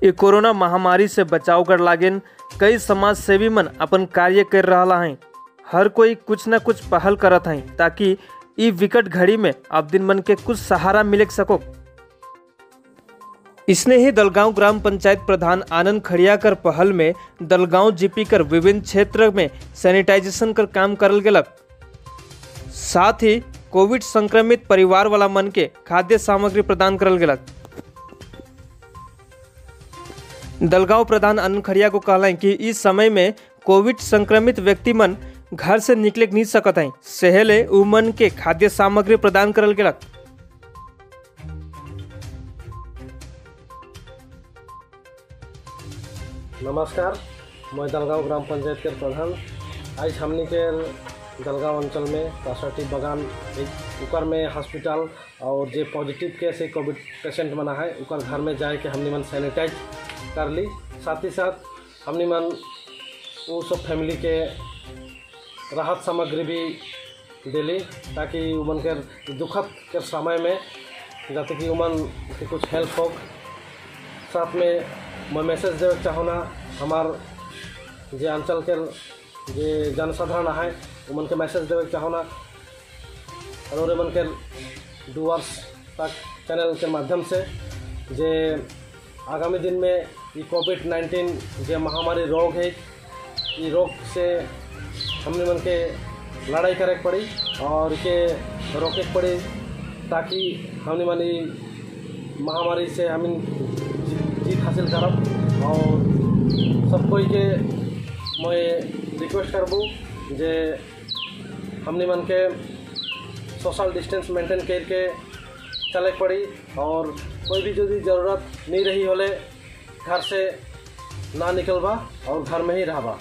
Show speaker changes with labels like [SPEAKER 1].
[SPEAKER 1] ये कोरोना महामारी से बचाव कर लागेन कई समाज सेवी मन अपन कार्य कर रहा हैं। हर कोई कुछ न कुछ पहल करत हैं ताकि ई विकट घड़ी में आप दिन मन के कुछ सहारा मिले सको। इसने ही दलगांव ग्राम पंचायत प्रधान आनंद खड़ियाकर पहल में दलगांव जीपी कर विभिन्न क्षेत्र में सैनिटाइजेशन कर काम करल गेलक। साथ ही कोविड संक्रमित परिवार वाला मन के खाद्य सामग्री प्रदान करल गेलक। दलगांव प्रधान आनंद खड़िया को कहला कि इस समय में कोविड संक्रमित व्यक्ति मन घर से निकले नहीं सकत हैं, सेहले उमन के खाद्य सामग्री प्रदान करल गेलक।
[SPEAKER 2] नमस्कार, मैं दलगांव ग्राम पंचायत के प्रधान। आज हमनी के दलगांव अंचल में कासाटी बगान एक उकर में हॉस्पिटल और जे पॉजिटिव केस है कोविड पेशेंट बना है उकर घर में जाए के हमनी मन सैनिटाइज कर ली। साथ ही साथ हमनी मन वो सब फैमिली के राहत सामग्री भी दिली ताकि उमन के दुखद के समय में जाते कि उमन के कुछ हेल्प हो। साथ में मैं मैसेज देवे चाहूँगा हमार जे अंचल के जे जनसाधारण है उमन के मैसेज देवे चाहूँगा और मन के डूअर्स तक चैनल के माध्यम से जे आगामी दिन में ये कोविड-19 जे महामारी रोग है ये रोग से हमने मन के लड़ाई करे पड़ी और के रोके पड़ी ताकि हमने मन महामारी से हम जीत हासिल करब। और सब कोई के मैं रिक्वेस्ट करबू जे हमने मन के सोशल डिस्टेंस मेंटेन करके चले पड़ी और कोई भी यदि ज़रूरत नहीं रही होले घर से ना निकलबा और घर में ही रहबा।